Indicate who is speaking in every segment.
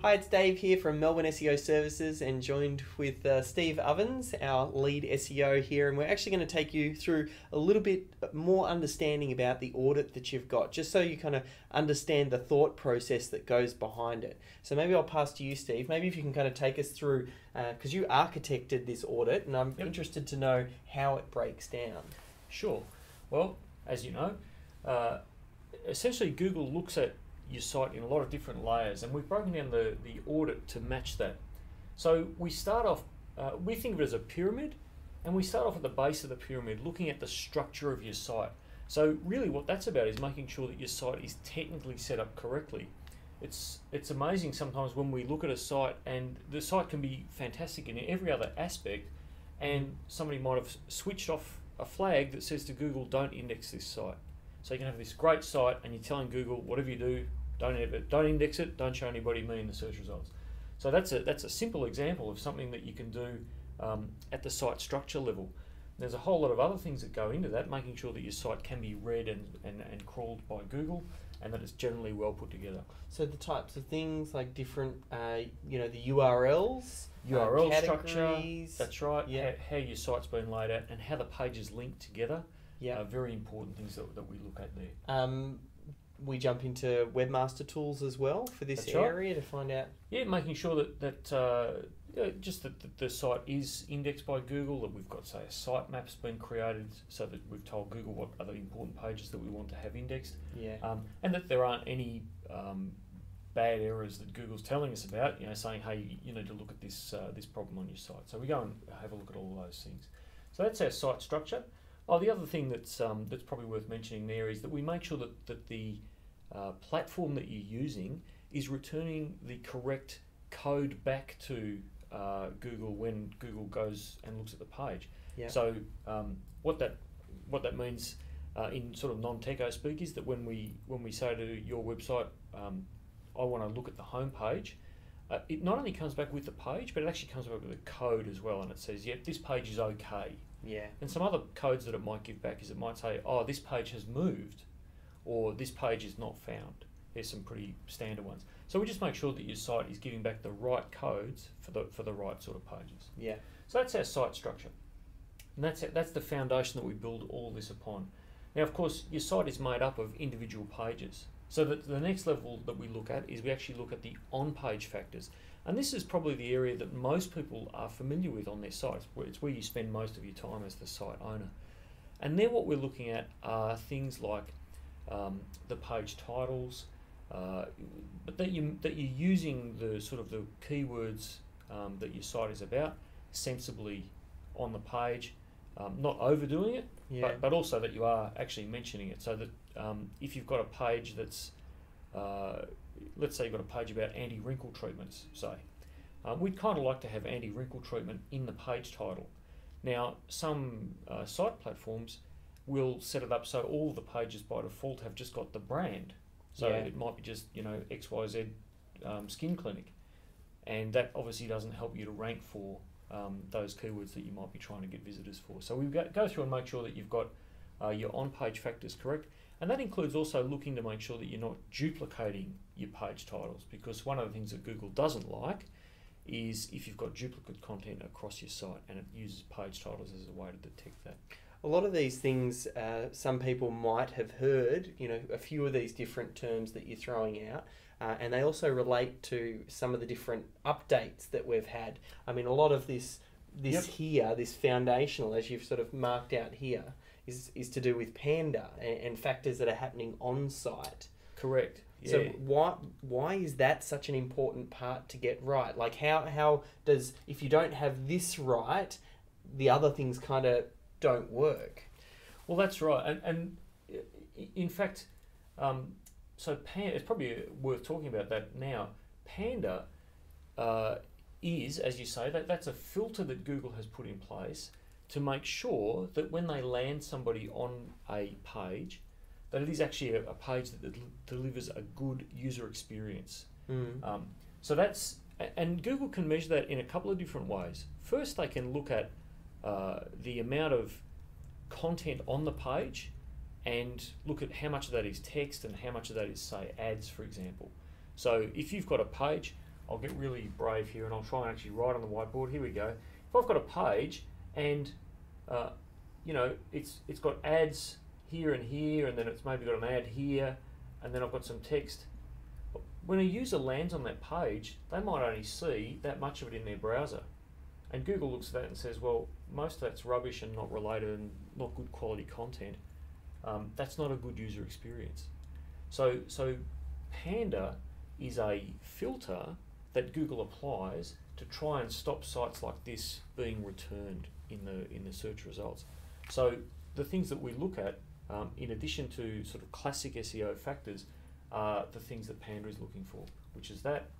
Speaker 1: Hi, it's Dave here from Melbourne SEO Services and joined with Steve Ovens, our lead SEO here, and we're actually going to take you through a little bit more understanding about the audit that you've got, just so you kind of understand the thought process that goes behind it. So maybe I'll pass to you, Steve. Maybe if you can kind of take us through, because you architected this audit, and I'm interested to know how it breaks down.
Speaker 2: Sure. Well, as you know, essentially Google looks at your site in a lot of different layers, and we've broken down the audit to match that. So we start off, we think of it as a pyramid, and we start off at the base of the pyramid looking at the structure of your site. So really what that's about is making sure that your site is technically set up correctly. It's amazing sometimes when we look at a site and the site can be fantastic in every other aspect, and somebody might have switched off a flag that says to Google, don't index this site. So you can have this great site and you're telling Google, whatever you do, don't index it, don't show anybody me in the search results. So that's a simple example of something that you can do at the site structure level. There's a whole lot of other things that go into that, making sure that your site can be read and crawled by Google, and that it's generally well put together.
Speaker 1: So the types of things like different, the URLs,
Speaker 2: URL
Speaker 1: categories.
Speaker 2: structure, that's right,
Speaker 1: yeah.
Speaker 2: how your site's been laid out, and how the pages link together.
Speaker 1: Yeah.
Speaker 2: Very important things that we look at there.
Speaker 1: We jump into webmaster tools as well for this
Speaker 2: That's right.
Speaker 1: area to find out.
Speaker 2: Yeah, making sure that the site is indexed by Google, that we've got, say, a sitemap's been created so that we've told Google what other important pages that we want to have indexed.
Speaker 1: Yeah.
Speaker 2: And that there aren't any bad errors that Google's telling us about, saying, hey, you need to look at this problem on your site. So we go and have a look at all those things. So that's our site structure. Oh, the other thing that's probably worth mentioning there is that we make sure that the platform that you're using is returning the correct code back to Google when Google goes and looks at the page.
Speaker 1: Yeah.
Speaker 2: So what that means in sort of non-techo speak is that when we say to your website, I want to look at the home page, it not only comes back with the page, but it actually comes back with a code as well, and it says, yep, this page is okay.
Speaker 1: Yeah.
Speaker 2: And some other codes that it might give back is it might say, oh, this page has moved, or this page is not found. There's some pretty standard ones. So we just make sure that your site is giving back the right codes for the right sort of pages.
Speaker 1: Yeah.
Speaker 2: So that's our site structure. And that's the foundation that we build all this upon. Now, of course, your site is made up of individual pages. So that the next level that we look at is we actually look at the on-page factors. And this is probably the area that most people are familiar with on their sites. It's where you spend most of your time as the site owner. And then what we're looking at are things like the page titles, but that you're using the sort of the keywords that your site is about sensibly on the page, not overdoing it,
Speaker 1: Yeah.
Speaker 2: but also that you are actually mentioning it. So that if you've got a page that's let's say you've got a page about anti-wrinkle treatments, say. We'd kind of like to have anti-wrinkle treatment in the page title. Now, some site platforms will set it up so all the pages by default have just got the brand. So
Speaker 1: Yeah.
Speaker 2: it might be just, XYZ Skin Clinic. And that obviously doesn't help you to rank for those keywords that you might be trying to get visitors for. So we go through and make sure that you've got your on-page factors correct. And that includes also looking to make sure that you're not duplicating your page titles, because one of the things that Google doesn't like is if you've got duplicate content across your site, and it uses page titles as a way to detect that.
Speaker 1: A lot of these things, some people might have heard, a few of these different terms that you're throwing out, and they also relate to some of the different updates that we've had. I mean, a lot of this
Speaker 2: Yep.
Speaker 1: here, this foundational, as you've sort of marked out here, is to do with Panda and factors that are happening on site.
Speaker 2: Correct. Yeah.
Speaker 1: So why is that such an important part to get right? Like how does, if you don't have this right, the other things kind of don't work?
Speaker 2: Well, that's right. And in fact, so Panda, it's probably worth talking about that now. Panda is, as you say, that's a filter that Google has put in place to make sure that when they land somebody on a page, that it is actually a page that delivers a good user experience. So that's, and Google can measure that in a couple of different ways. First, they can look at the amount of content on the page and look at how much of that is text and how much of that is, say, ads, for example. So if you've got a page I'll get really brave here and I'll try and actually write on the whiteboard. Here we go. If I've got a page and you know, it's got ads here and here, and then it's maybe got an ad here, and then I've got some text. When a user lands on that page, they might only see that much of it in their browser. And Google looks at that and says, well, most of that's rubbish and not related and not good quality content. That's not a good user experience. So Panda is a filter that Google applies to try and stop sites like this being returned in the search results. So the things that we look at, in addition to sort of classic SEO factors, are the things that Panda is looking for, which is that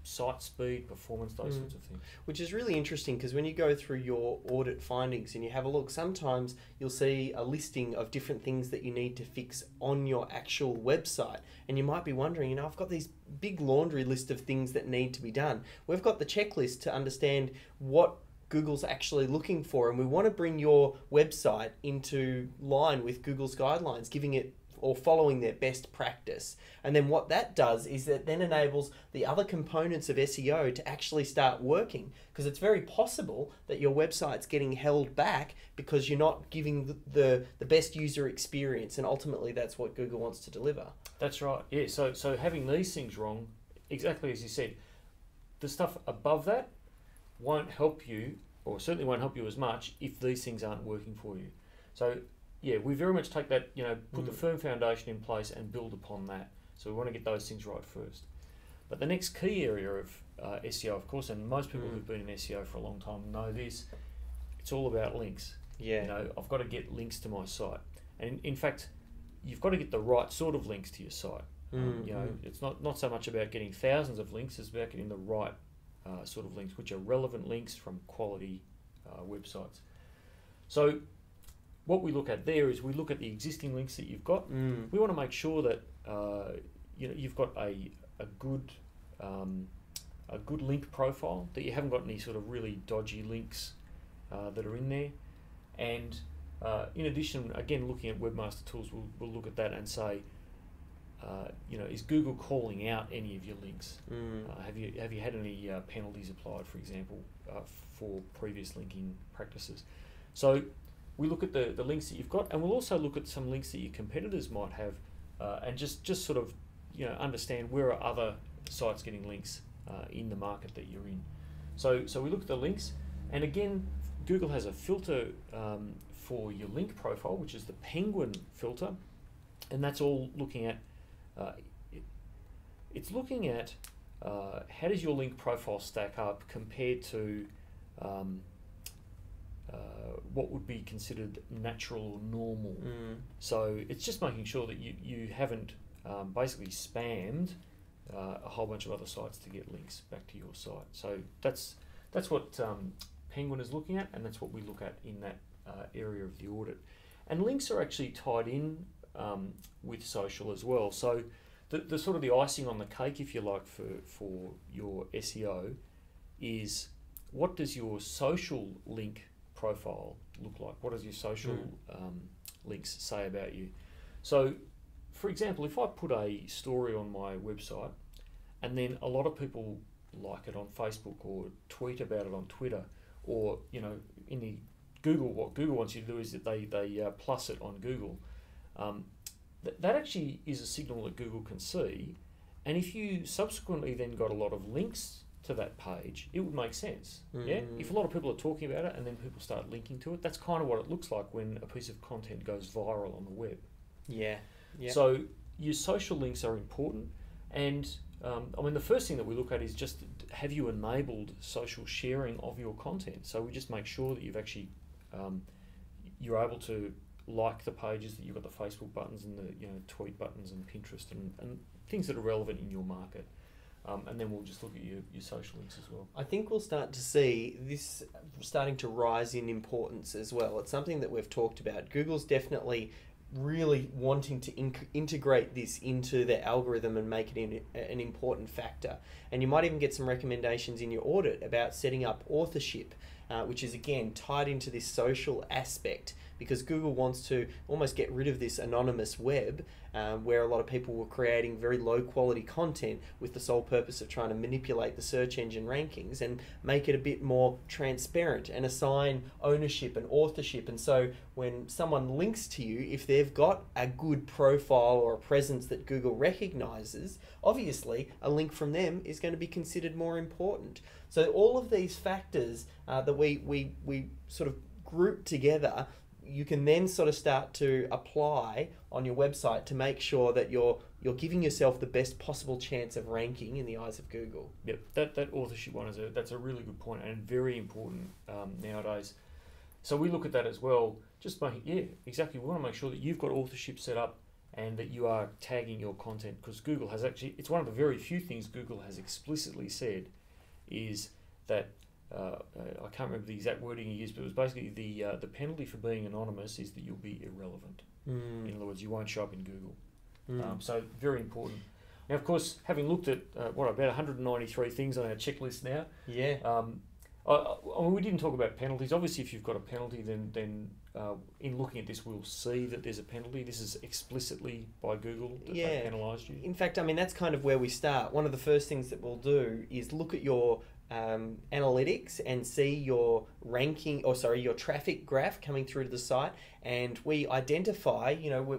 Speaker 2: site speed, performance, those sorts of things.
Speaker 1: Which is really interesting, because when you go through your audit findings and you have a look, sometimes you'll see a listing of different things that you need to fix on your actual website, and you might be wondering, you know, I've got these big laundry list of things that need to be done. We've got the checklist to understand what Google's actually looking for, and we want to bring your website into line with Google's guidelines, giving it or following their best practice. And then what that does is that then enables the other components of SEO to actually start working, because it's very possible that your website's getting held back because you're not giving the best user experience, and ultimately that's what Google wants to deliver.
Speaker 2: That's right, yeah. So having these things wrong, exactly as you said, the stuff above that won't help you, or certainly won't help you as much if these things aren't working for you. So yeah, we very much take that, you know, put the firm foundation in place and build upon that. So we want to get those things right first. But the next key area of SEO, of course, and most people who've been in SEO for a long time know this, it's all about links.
Speaker 1: Yeah.
Speaker 2: You know, I've got to get links to my site. And in fact, you've got to get the right sort of links to your site. You know, it's not so much about getting thousands of links, it's about getting the right sort of links, which are relevant links from quality websites. So what we look at there is we look at the existing links that you've got. We want to make sure that you know, you've got a good link profile, that you haven't got any sort of really dodgy links that are in there. And in addition, again, looking at Webmaster Tools, we'll look at that and say, you know, is Google calling out any of your links? Have you had any penalties applied, for example, for previous linking practices? So we look at the links that you've got, and we'll also look at some links that your competitors might have, and just sort of, you know, understand where are other sites getting links in the market that you're in. So we look at the links, and again, Google has a filter for your link profile, which is the Penguin filter, and that's all looking at it's looking at how does your link profile stack up compared to what would be considered natural or normal. So it's just making sure that you haven't basically spammed a whole bunch of other sites to get links back to your site. So that's what Penguin is looking at, and that's what we look at in that area of the audit. And links are actually tied in with social as well. So the sort of the icing on the cake, if you like, for your SEO is, what does your social link profile look like? What does your social links say about you? So, for example, if I put a story on my website and then a lot of people like it on Facebook or tweet about it on Twitter, or, you know, in the Google, what Google wants you to do is that they plus it on Google. That actually is a signal that Google can see, and if you subsequently then got a lot of links to that page, it would make sense. Yeah, if a lot of people are talking about it and then people start linking to it, that's kind of what it looks like when a piece of content goes viral on the web.
Speaker 1: Yeah.
Speaker 2: So your social links are important, and I mean, the first thing that we look at is just, have you enabled social sharing of your content? So we just make sure that you've actually you're able to like the pages, that you've got the Facebook buttons and the, you know, tweet buttons and Pinterest and things that are relevant in your market. And then we'll just look at your social links as well.
Speaker 1: I think we'll start to see this starting to rise in importance as well. It's something that we've talked about. Google's definitely really wanting to integrate this into their algorithm and make it an important factor. And you might even get some recommendations in your audit about setting up authorship, which is again tied into this social aspect, because Google wants to almost get rid of this anonymous web where a lot of people were creating very low quality content with the sole purpose of trying to manipulate the search engine rankings, and make it a bit more transparent and assign ownership and authorship. And so when someone links to you, if they've got a good profile or a presence that Google recognizes, obviously a link from them is going to be considered more important. So all of these factors that we sort of group together, you can then sort of start to apply on your website to make sure that you're giving yourself the best possible chance of ranking in the eyes of Google.
Speaker 2: Yep, that authorship one that's a really good point, and very important nowadays. So we look at that as well. Just exactly. We want to make sure that you've got authorship set up and that you are tagging your content, because Google has actually, it's one of the very few things Google has explicitly said is that I can't remember the exact wording he used, but it was basically the penalty for being anonymous is that you'll be irrelevant. In other words, you won't show up in Google. So very important. Now, of course, having looked at about 193 things on our checklist now.
Speaker 1: Yeah.
Speaker 2: I mean, we didn't talk about penalties. Obviously, if you've got a penalty, then in looking at this, we'll see that there's a penalty. This is explicitly by Google that they penalised you.
Speaker 1: In fact, I mean, that's kind of where we start. One of the first things that we'll do is look at your analytics and see your your traffic graph coming through to the site, and we identify,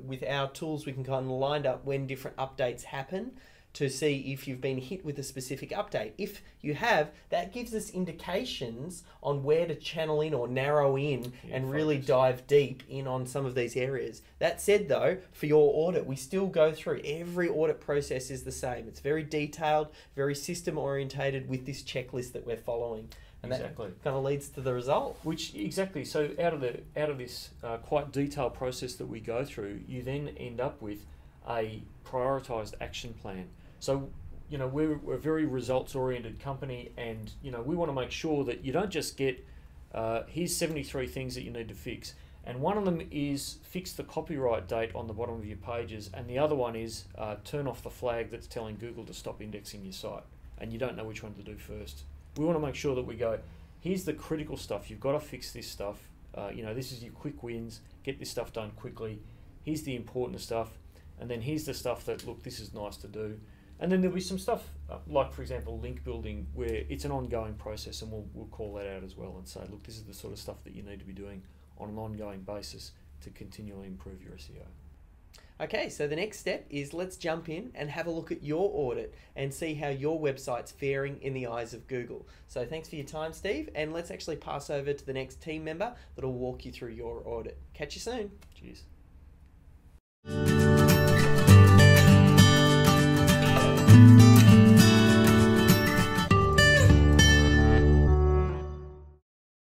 Speaker 1: with our tools, we can kind of line up when different updates happen to see if you've been hit with a specific update. If you have, that gives us indications on where to channel in or narrow in and really dive deep in on some of these areas. That said though, for your audit, we still go through, every audit process is the same. It's very detailed, very system orientated with this checklist that we're following. And that kind of leads to the result.
Speaker 2: So out of this quite detailed process that we go through, you then end up with a prioritised action plan. So, we're a very results-oriented company, and, we want to make sure that you don't just get, here's 73 things that you need to fix. And one of them is fix the copyright date on the bottom of your pages, and the other one is turn off the flag that's telling Google to stop indexing your site, and you don't know which one to do first. We want to make sure that we go, here's the critical stuff, you've got to fix this stuff, this is your quick wins, get this stuff done quickly, here's the important stuff, and then here's the stuff that, look, this is nice to do. And then there'll be some stuff, like, for example, link building, where it's an ongoing process, and we'll call that out as well and say, look, this is the sort of stuff that you need to be doing on an ongoing basis to continually improve your SEO.
Speaker 1: Okay, so the next step is let's jump in and have a look at your audit and see how your website's faring in the eyes of Google. So thanks for your time, Steve, and let's actually pass over to the next team member that'll walk you through your audit. Catch you soon.
Speaker 2: Cheers.